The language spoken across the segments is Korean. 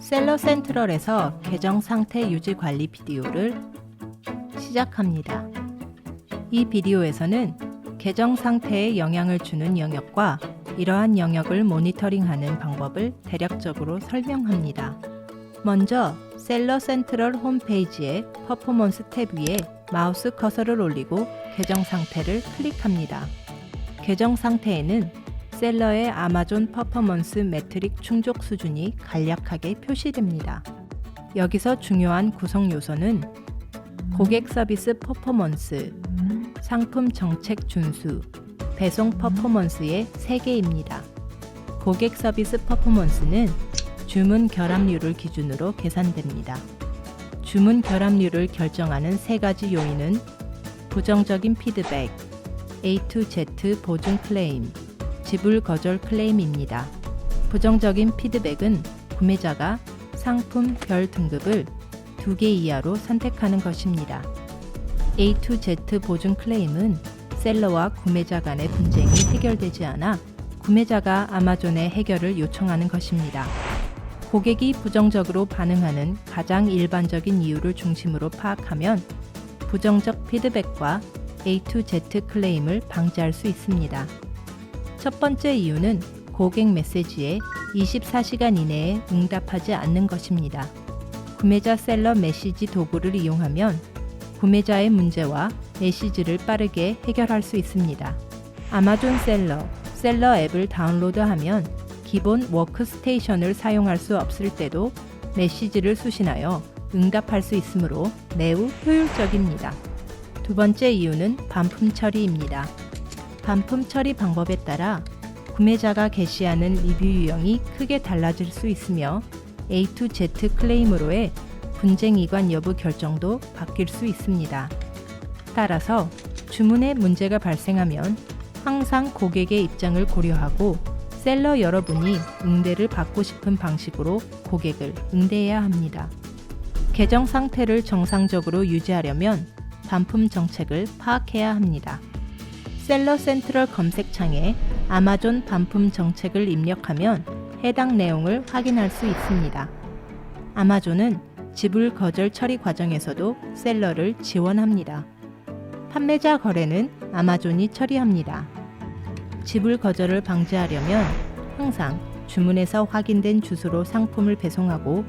셀러 센트럴에서 계정 상태 유지 관리 비디오를 시작합니다. 이 비디오에서는 계정 상태에 영향을 주는 영역과 이러한 영역을 모니터링하는 방법을 대략적으로 설명합니다. 먼저 셀러 센트럴 홈페이지의 퍼포먼스 탭 위에 마우스 커서를 올리고 계정 상태를 클릭합니다. 계정 상태에는 셀러의 아마존 퍼포먼스 매트릭 충족 수준이 간략하게 표시됩니다. 여기서 중요한 구성 요소는 고객 서비스 퍼포먼스, 상품 정책 준수, 배송 퍼포먼스의 3개입니다. 고객 서비스 퍼포먼스는 주문 결합률을 기준으로 계산됩니다. 주문 결합률을 결정하는 3가지 요인은 부정적인 피드백, A to Z 보증 클레임, 지불 거절 클레임입니다. 부정적인 피드백은 구매자가 상품 별 등급을 2개 이하로 선택하는 것입니다. A to Z 보증 클레임은 셀러와 구매자 간의 분쟁이 해결되지 않아 구매자가 아마존에 해결을 요청하는 것입니다. 고객이 부정적으로 반응하는 가장 일반적인 이유를 중심으로 파악하면 부정적 피드백과 A to Z 클레임을 방지할 수 있습니다. 첫 번째 이유는 고객 메시지에 24시간 이내에 응답하지 않는 것입니다. 구매자 셀러 메시지 도구를 이용하면 구매자의 문제와 메시지를 빠르게 해결할 수 있습니다. 아마존 셀러 앱을 다운로드하면 기본 워크스테이션을 사용할 수 없을 때도 메시지를 수신하여 응답할 수 있으므로 매우 효율적입니다. 두 번째 이유는 반품 처리입니다. 반품 처리 방법에 따라 구매자가 게시하는 리뷰 유형이 크게 달라질 수 있으며 A to Z 클레임으로의 분쟁 이관 여부 결정도 바뀔 수 있습니다. 따라서 주문에 문제가 발생하면 항상 고객의 입장을 고려하고 셀러 여러분이 응대를 받고 싶은 방식으로 고객을 응대해야 합니다. 계정 상태를 정상적으로 유지하려면 반품 정책을 파악해야 합니다. 셀러 센트럴 검색창에 아마존 반품 정책을 입력하면 해당 내용을 확인할 수 있습니다. 아마존은 지불 거절 처리 과정에서도 셀러를 지원합니다. 판매자 거래는 아마존이 처리합니다. 지불 거절을 방지하려면 항상 주문에서 확인된 주소로 상품을 배송하고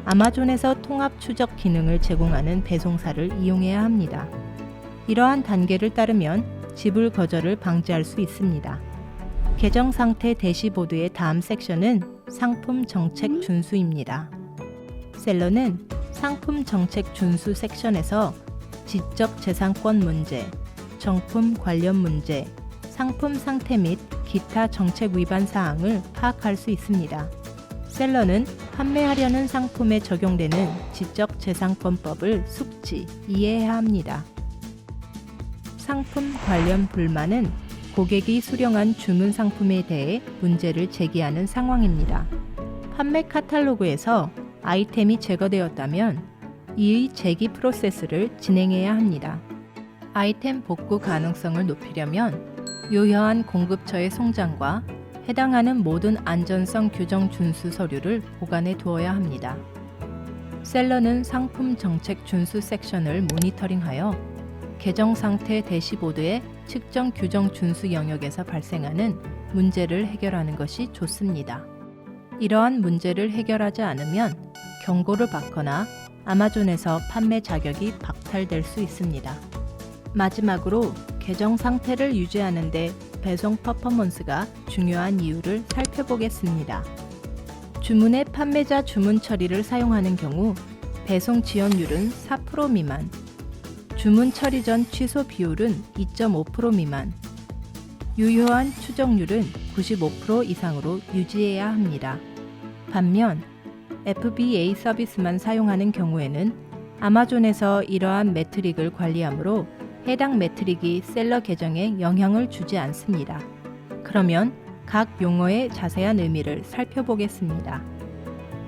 아마존에서 통합 추적 기능을 제공하는 배송사를 이용해야 합니다. 이러한 단계를 따르면 지불 거절을 방지할 수 있습니다. 계정 상태 대시보드의 다음 섹션은 상품 정책 준수입니다. 셀러는 상품 정책 준수 섹션에서 지적 재산권 문제, 정품 관련 문제, 상품 상태 및 기타 정책 위반 사항을 파악할 수 있습니다. 셀러는 판매하려는 상품에 적용되는 지적 재산권법을 숙지, 이해해야 합니다. 상품 관련 불만은 고객이 수령한 주문 상품에 대해 문제를 제기하는 상황입니다. 판매 카탈로그에서 아이템이 제거되었다면 이의 제기 프로세스를 진행해야 합니다. 아이템 복구 가능성을 높이려면 유효한 공급처의 송장과 해당하는 모든 안전성 규정 준수 서류를 보관해 두어야 합니다. 셀러는 상품 정책 준수 섹션을 모니터링하여 계정 상태 대시보드의 측정 규정 준수 영역에서 발생하는 문제를 해결하는 것이 좋습니다. 이러한 문제를 해결하지 않으면 경고를 받거나 아마존에서 판매 자격이 박탈될 수 있습니다. 마지막으로 계정 상태를 유지하는 데 배송 퍼포먼스가 중요한 이유를 살펴보겠습니다. 주문의 판매자 주문 처리를 사용하는 경우 배송 지연율은 4% 미만, 주문 처리 전 취소 비율은 2.5% 미만, 유효한 추적률은 95% 이상으로 유지해야 합니다. 반면 FBA 서비스만 사용하는 경우에는 아마존에서 이러한 매트릭을 관리하므로 해당 매트릭이 셀러 계정에 영향을 주지 않습니다. 그러면 각 용어의 자세한 의미를 살펴보겠습니다.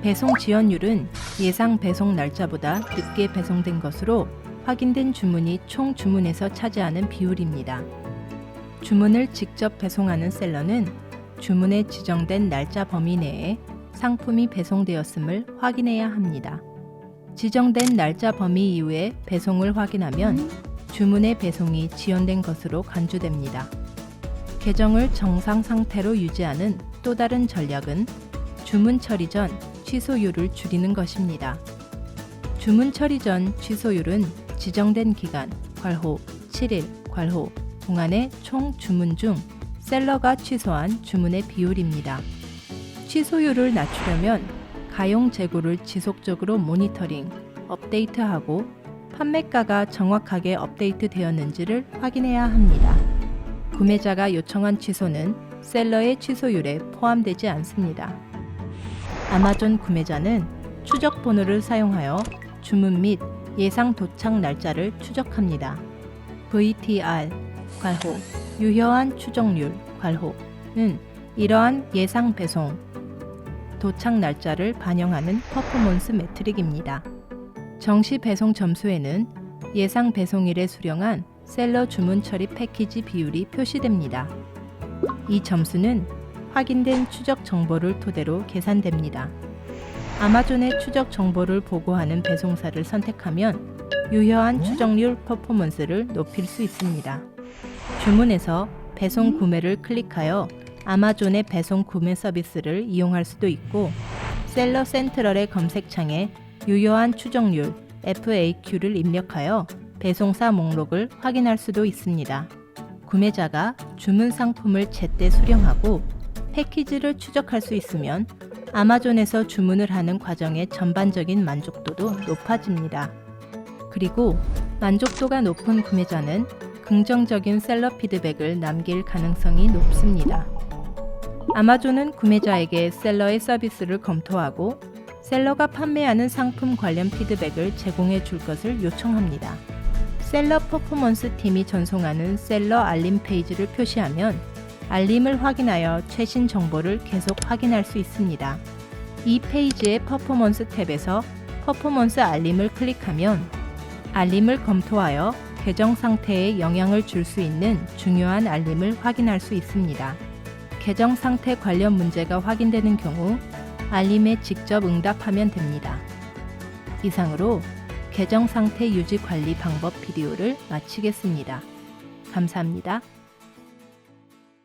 배송 지연율은 예상 배송 날짜보다 늦게 배송된 것으로 확인된 주문이 총 주문에서 차지하는 비율입니다. 주문을 직접 배송하는 셀러는 주문에 지정된 날짜 범위 내에 상품이 배송되었음을 확인해야 합니다. 지정된 날짜 범위 이후에 배송을 확인하면 주문의 배송이 지연된 것으로 간주됩니다. 계정을 정상 상태로 유지하는 또 다른 전략은 주문 처리 전 취소율을 줄이는 것입니다. 주문 처리 전 취소율은 지정된 기간, 괄호 7일, 괄호 동안의 총 주문 중 셀러가 취소한 주문의 비율입니다. 취소율을 낮추려면 가용 재고를 지속적으로 모니터링, 업데이트하고 판매가가 정확하게 업데이트 되었는지를 확인해야 합니다. 구매자가 요청한 취소는 셀러의 취소율에 포함되지 않습니다. 아마존 구매자는 추적 번호를 사용하여 주문 및 예상 도착 날짜를 추적합니다. VTR, 괄호, 유효한 추정률, 괄호는 이러한 예상 배송, 도착 날짜를 반영하는 퍼포먼스 매트릭입니다. 정시 배송 점수에는 예상 배송일에 수령한 셀러 주문 처리 패키지 비율이 표시됩니다. 이 점수는 확인된 추적 정보를 토대로 계산됩니다. 아마존의 추적 정보를 보고하는 배송사를 선택하면 유효한 추정률 퍼포먼스를 높일 수 있습니다. 주문에서 배송 구매를 클릭하여 아마존의 배송 구매 서비스를 이용할 수도 있고 셀러 센트럴의 검색창에 유효한 추정률 FAQ를 입력하여 배송사 목록을 확인할 수도 있습니다. 구매자가 주문 상품을 제때 수령하고 패키지를 추적할 수 있으면 아마존에서 주문을 하는 과정의 전반적인 만족도도 높아집니다. 그리고 만족도가 높은 구매자는 긍정적인 셀러 피드백을 남길 가능성이 높습니다. 아마존은 구매자에게 셀러의 서비스를 검토하고 셀러가 판매하는 상품 관련 피드백을 제공해 줄 것을 요청합니다. 셀러 퍼포먼스 팀이 전송하는 셀러 알림 페이지를 표시하면 알림을 확인하여 최신 정보를 계속 확인할 수 있습니다. 이 페이지의 퍼포먼스 탭에서 퍼포먼스 알림을 클릭하면 알림을 검토하여 계정 상태에 영향을 줄 수 있는 중요한 알림을 확인할 수 있습니다. 계정 상태 관련 문제가 확인되는 경우 알림에 직접 응답하면 됩니다. 이상으로 계정 상태 유지 관리 방법 비디오를 마치겠습니다. 감사합니다.